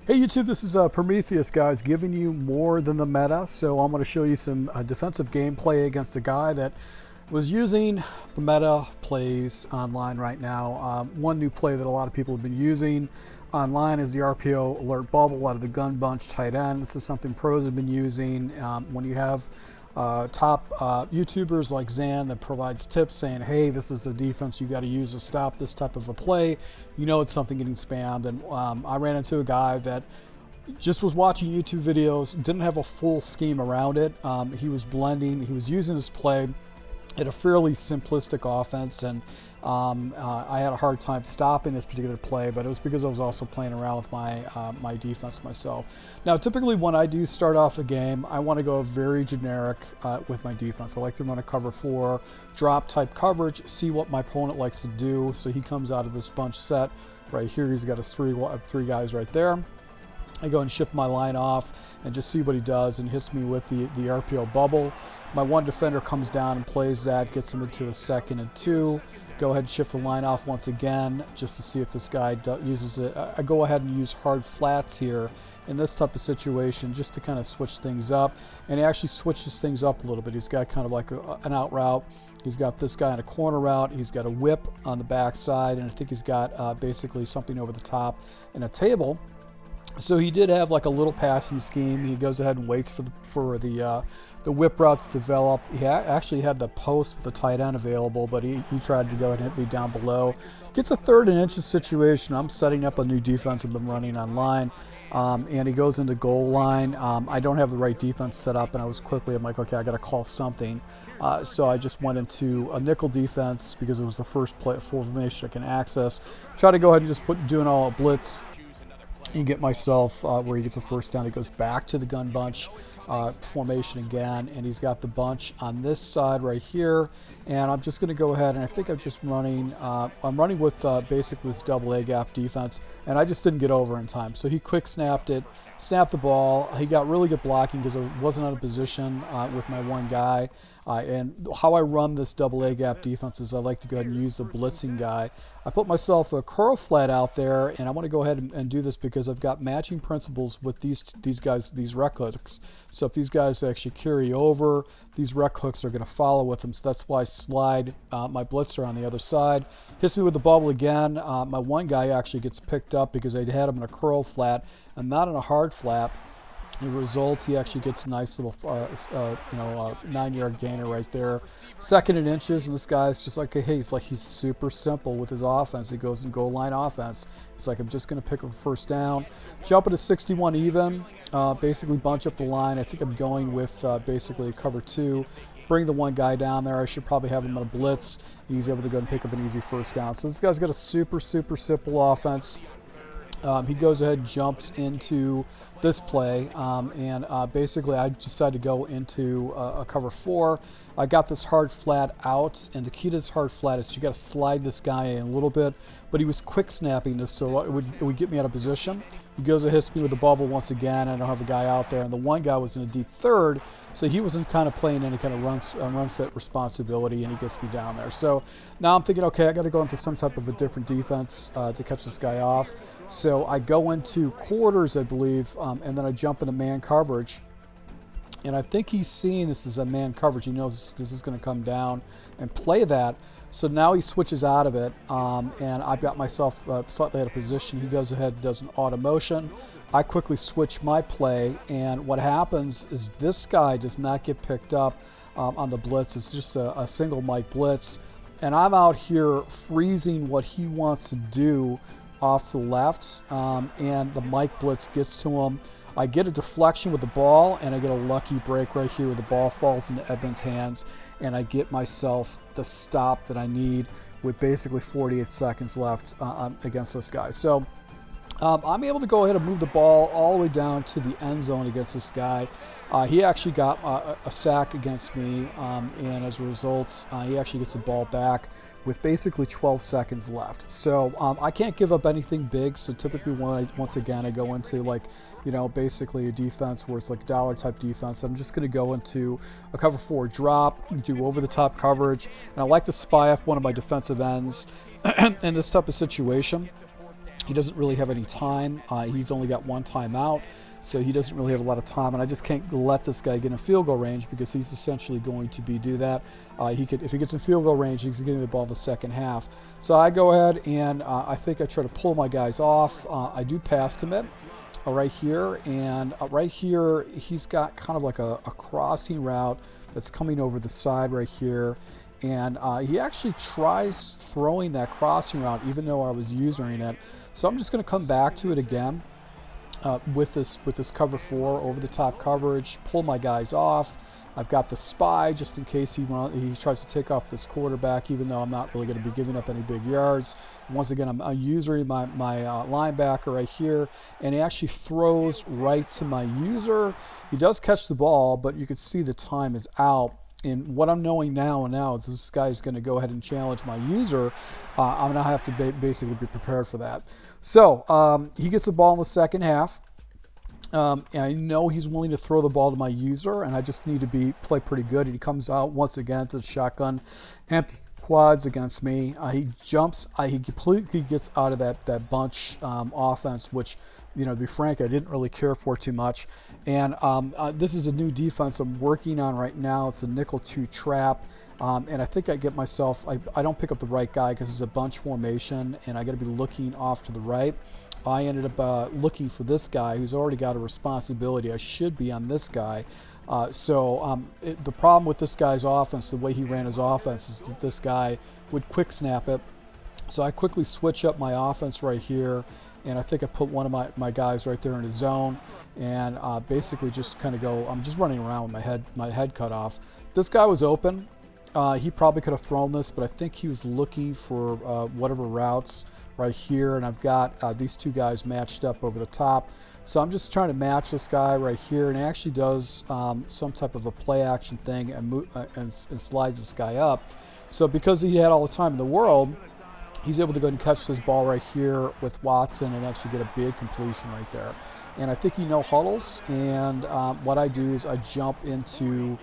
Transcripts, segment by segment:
Hey YouTube, this is Prometheus, guys, giving you more than the meta. So I'm going to show you some defensive gameplay against a guy that was using the meta plays online right now. One new play that a lot of people have been using online is the RPO alert bubble out of the gun bunch tight end. This is something pros have been using. When you have top YouTubers like Zan that provides tips saying, hey, this is a defense you got to use to stop this type of a play, you know it's something getting spammed. And I ran into a guy that just was watching YouTube videos, didn't have a full scheme around it. He was blending, he was using his play at a fairly simplistic offense, and I had a hard time stopping this particular play, but it was because I was also playing around with my defense myself. Now, typically when I do start off a game, I want to go very generic with my defense. I like to run a cover 4 drop type coverage, see what my opponent likes to do. So he comes out of this bunch set right here. He's got his three guys right there. I go and shift my line off and just see what he does, and hits me with the RPO bubble. My one defender comes down and plays that, gets him into a 2nd and 2. Go ahead and shift the line off once again just to see if this guy uses it. I go ahead and use hard flats here in this type of situation just to kind of switch things up, and he actually switches things up a little bit. He's got kind of like an out route. He's got this guy in a corner route. He's got a whip on the backside, and I think he's got basically something over the top and a table. So he did have like a little passing scheme. He goes ahead and waits for the whip route to develop. He actually had the post with the tight end available, but he tried to go ahead and hit me down below. Gets a 3rd and inches situation. I'm setting up a new defense I've been running online, and he goes into goal line. I don't have the right defense set up, and I'm like, okay, I got to call something. So I just went into a nickel defense because it was the first formation I can access. Try to go ahead and just do an all blitz and get myself where he gets a first down. He goes back to the gun bunch formation again, and he's got the bunch on this side right here. And I'm just going to go ahead, and I think I'm just running. I'm running with basically this double A gap defense, and I just didn't get over in time. So he quick snapped it, snapped the ball. He got really good blocking because I wasn't out of position with my one guy. And how I run this double A gap defense is I like to go ahead and use the blitzing guy. I put myself a curl flat out there, and I want to go ahead and do this because I've got matching principles with these guys, these rec hooks. So if these guys actually carry over, these rec hooks are going to follow with them. So that's why I slide my blitzer on the other side. Hits me with the bubble again. My one guy actually gets picked up because I had him in a curl flat and not in a hard flat. The result, he actually gets a nice little 9-yard gainer right there. 2nd and inches, and this guy's just like, hey, he's super simple with his offense. He goes in goal line offense. It's like, I'm just going to pick up a first down. Jump into 61 even, basically bunch up the line. I think I'm going with basically cover 2. Bring the one guy down there. I should probably have him on a blitz. He's able to go and pick up an easy first down. So this guy's got a super simple offense. He goes ahead and jumps into this play, and basically I decided to go into a cover 4. I got this hard flat out, and the key to this hard flat is you got to slide this guy in a little bit, but he was quick snapping this, so it would get me out of position. He goes and hits me with the bubble once again. I don't have a guy out there, and the one guy was in a deep 3rd, so he wasn't kind of playing any kind of run fit responsibility, and he gets me down there. So now I'm thinking, okay, I got to go into some type of a different defense to catch this guy off. So I go into quarters, I believe, and then I jump into man coverage. And I think he's seeing this as a man coverage. He knows this is going to come down and play that. So now he switches out of it, and I've got myself slightly out of position. He goes ahead and does an auto motion. I quickly switch my play, and what happens is this guy does not get picked up on the blitz. It's just a single Mike blitz, and I'm out here freezing what he wants to do off to the left, and the Mike blitz gets to him. I get a deflection with the ball, and I get a lucky break right here where the ball falls into Edmonds' hands, and I get myself the stop that I need with basically 48 seconds left against this guy. So I'm able to go ahead and move the ball all the way down to the end zone against this guy. He actually got a sack against me, and as a result, he actually gets the ball back with basically 12 seconds left. So I can't give up anything big. So typically, once again, I go into basically a defense where it's like dollar type defense. I'm just going to go into a cover 4 drop, do over the top coverage, and I like to spy up one of my defensive ends in this type of situation. He doesn't really have any time. He's only got one timeout, so he doesn't really have a lot of time, and I just can't let this guy get in field goal range because he's essentially going to do that. If he gets in field goal range, he's getting the ball in the second half. So I go ahead and I think I try to pull my guys off. I do pass commit right here, and right here he's got kind of like a crossing route that's coming over the side right here. And he actually tries throwing that crossing route even though I was using it. So I'm just going to come back to it again with this cover 4 over the top coverage, pull my guys off. I've got the spy just in case he tries to take off this quarterback, even though I'm not really going to be giving up any big yards. Once again, I'm using my linebacker right here, and he actually throws right to my user. He does catch the ball, but you can see the time is out. And what I'm knowing now is this guy is going to go ahead and challenge my user. I'm going to have to basically be prepared for that. So he gets the ball in the second half. And I know he's willing to throw the ball to my user, and I just need to play pretty good. And he comes out once again to the shotgun, empty quads against me. He jumps. He completely gets out of that bunch offense, which, you know, to be frank, I didn't really care for too much. And this is a new defense I'm working on right now. It's a nickel 2 trap. And I think I get myself, I don't pick up the right guy because it's a bunch formation, and I got to be looking off to the right. I ended up looking for this guy who's already got a responsibility. I should be on this guy. The problem with this guy's offense, the way he ran his offense, is that this guy would quick snap it. So I quickly switch up my offense right here, and I think I put one of my guys right there in his zone, and basically just kind of go, I'm just running around with my head cut off. This guy was open. He probably could have thrown this, but I think he was looking for whatever routes right here, and I've got these two guys matched up over the top. So I'm just trying to match this guy right here, and he actually does some type of a play action thing and slides this guy up. So because he had all the time in the world, he's able to go and catch this ball right here with Watson and actually get a big completion right there. And I think he huddles, and what I do is I jump into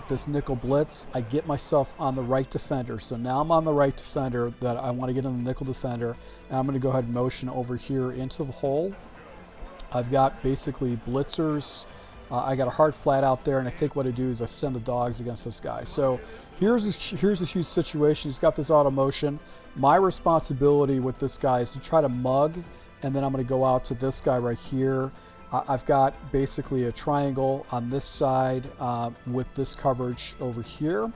this nickel blitz. I get myself on the right defender. So now I'm on the right defender that I want to get on the nickel defender, and I'm going to go ahead and motion over here into the hole. I've got basically blitzers. I got a hard flat out there, and I think what I do is I send the dogs against this guy. So here's a huge situation. He's got this auto motion. My responsibility with this guy is to try to mug, and then I'm going to go out to this guy right here. I've got basically a triangle on this side with this coverage over here.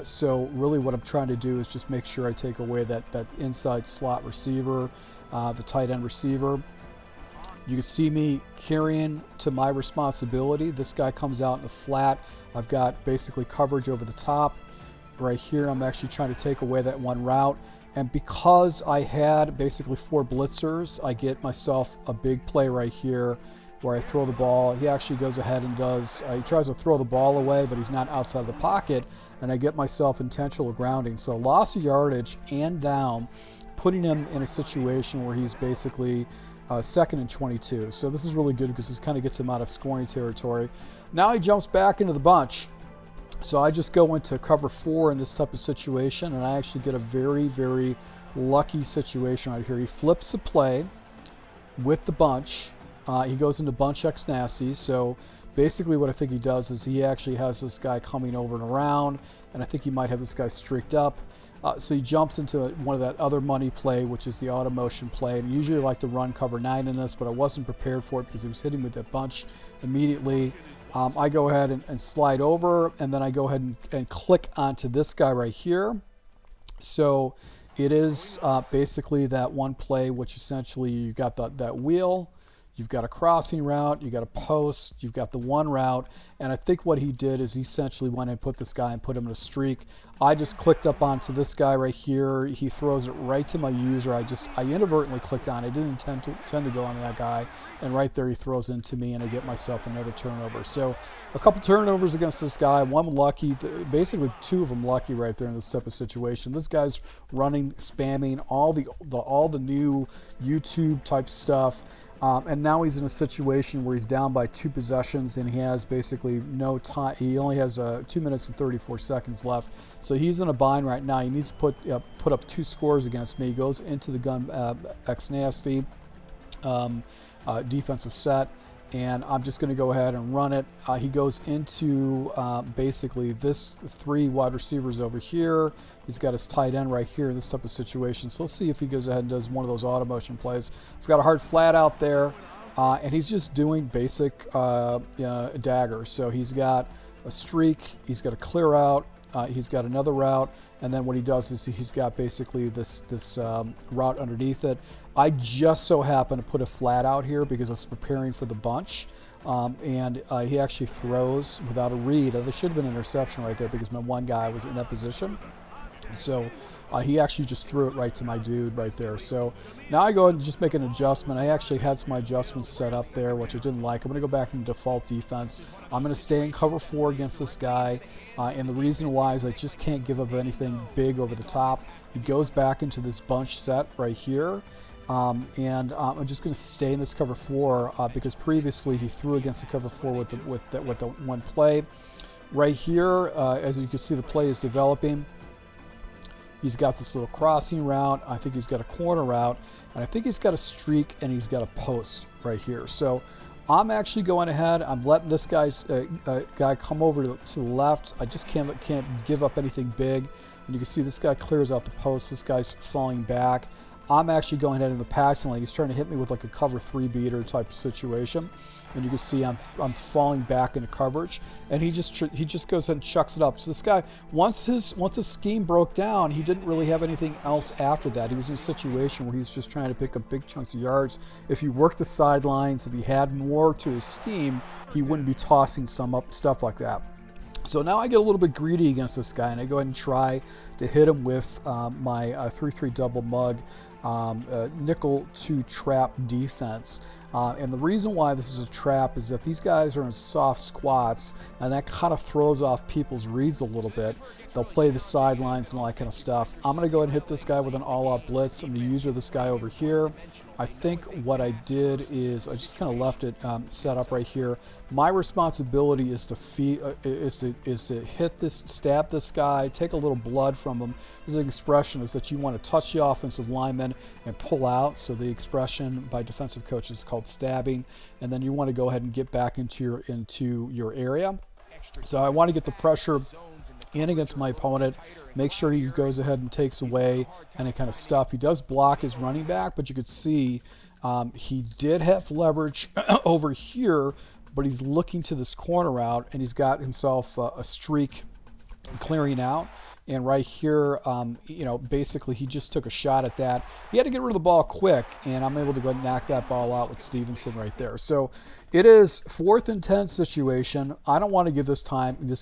So really what I'm trying to do is just make sure I take away that inside slot receiver, the tight end receiver. You can see me carrying to my responsibility. This guy comes out in the flat. I've got basically coverage over the top. Right here, I'm actually trying to take away that one route. And because I had basically 4 blitzers, I get myself a big play right here where I throw the ball. He actually goes ahead and he tries to throw the ball away, but he's not outside of the pocket, and I get myself intentional grounding. So loss of yardage and down, putting him in a situation where he's basically 2nd and 22. So this is really good because this kind of gets him out of scoring territory. Now he jumps back into the bunch. So I just go into cover 4 in this type of situation, and I actually get a very, very lucky situation right here. He flips the play with the bunch. He goes into bunch X nasty. So basically what I think he does is he actually has this guy coming over and around, and I think he might have this guy streaked up. So he jumps into one of that other money play, which is the auto motion play. And usually I like to run cover 9 in this, but I wasn't prepared for it because he was hitting with that bunch immediately. I go ahead and slide over, and then I go ahead and click onto this guy right here. So it is basically that one play, which essentially you got that wheel, you've got a crossing route, you got a post, you've got the one route, and I think what he did is he essentially went and put this guy and put him in a streak. I just clicked up onto this guy right here. He throws it right to my user. I inadvertently clicked on. I didn't intend to go on that guy, and right there he throws into me, and I get myself another turnover. So a couple turnovers against this guy, one lucky, basically 2 of them lucky right there in this type of situation. This guy's running, spamming all the new YouTube type stuff. And now he's in a situation where he's down by 2 possessions and he has basically no time. He only has 2 minutes and 34 seconds left. So he's in a bind right now. He needs to put up 2 scores against me. He goes into the gun X nasty defensive set. And I'm just going to go ahead and run it. He goes into basically this 3 wide receivers over here. He's got his tight end right here in this type of situation. So let's see if he goes ahead and does one of those auto motion plays. He's got a hard flat out there, and he's just doing basic daggers. So he's got a streak, he's got a clear out, he's got another route, and then what he does is he's got basically this route underneath it. I just so happen to put a flat out here because I was preparing for the bunch, and he actually throws without a read. There should have been an interception right there because my one guy was in that position. So he actually just threw it right to my dude right there. So now I go ahead and just make an adjustment. I actually had some adjustments set up there, which I didn't like. I'm going to go back in default defense. I'm going to stay in cover 4 against this guy. And the reason why is I just can't give up anything big over the top. He goes back into this bunch set right here. And I'm just going to stay in this cover 4 because previously he threw against the cover 4 with the one play. Right here, as you can see, the play is developing. He's got this little crossing route. I think he's got a corner route. And I think he's got a streak and he's got a post right here. So I'm actually going ahead. I'm letting this guy come over to the left. I just can't give up anything big. And you can see this guy clears out the post. This guy's falling back. I'm actually going ahead in the passing lane. He's trying to hit me with like a cover 3 beater type situation. And you can see I'm falling back into coverage, and he just goes ahead and chucks it up. So this guy, once his scheme broke down, he didn't really have anything else after that. He was in a situation where he was just trying to pick up big chunks of yards. If he worked the sidelines, if he had more to his scheme, he wouldn't be tossing stuff like that. So now I get a little bit greedy against this guy, and I go ahead and try to hit him with my 3-3 double mug nickel 2 trap defense. And the reason why this is a trap is that these guys are in soft squats, and that kind of throws off people's reads a little bit. They'll play the sidelines and all that kind of stuff. I'm going to go ahead and hit this guy with an all-out blitz. I'm going to use this guy over here. I think what I did is I just kind of left it set up right here. My responsibility is to hit this, stab this guy, take a little blood from him. This expression is that you want to touch the offensive lineman and pull out. So the expression by defensive coaches is called stabbing, and then you want to go ahead and get back into your area. So I want to get the pressure in against my opponent, make sure he goes ahead and takes away any kind of stuff. He does block his running back, but you could see he did have leverage over here, but he's looking to this corner route, and he's got himself a streak clearing out. And right here, basically he just took a shot at that. He had to get rid of the ball quick, and I'm able to go and knock that ball out with Stevenson right there. So it is 4th and 10 situation. I don't want to give this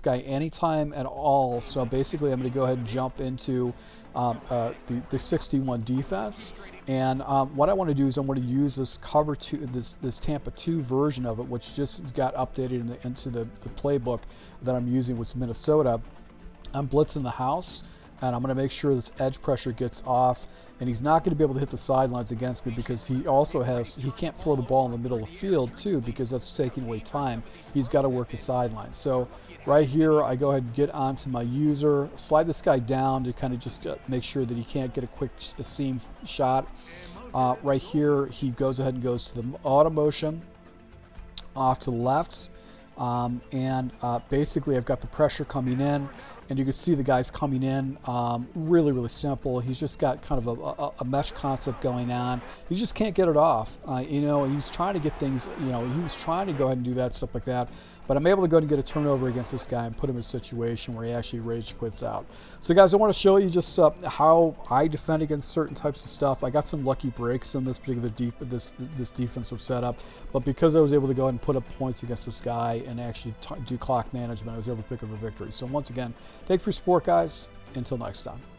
guy any time at all. So basically I'm going to go ahead and jump into the 61 defense. And what I want to do is I want to use this cover 2, this Tampa 2 version of it, which just got updated into the playbook that I'm using with Minnesota. I'm blitzing the house, and I'm going to make sure this edge pressure gets off, and he's not going to be able to hit the sidelines against me because he can't throw the ball in the middle of the field too, because that's taking away time. He's got to work the sidelines. So right here, I go ahead and get onto my user, slide this guy down to kind of just make sure that he can't get a quick seam shot. Right here, he goes ahead and goes to the auto motion off to the left, and basically I've got the pressure coming in. And you can see the guys coming in, really, really simple. He's just got kind of a mesh concept going on. He just can't get it off, and he's trying to get things, he was trying to go ahead and do that, stuff like that. But I'm able to go ahead and get a turnover against this guy and put him in a situation where he actually rage quits out. So guys, I want to show you just how I defend against certain types of stuff. I got some lucky breaks in this particular this defensive setup, but because I was able to go ahead and put up points against this guy and actually do clock management, I was able to pick up a victory. So once again, thanks for your support, guys. Until next time.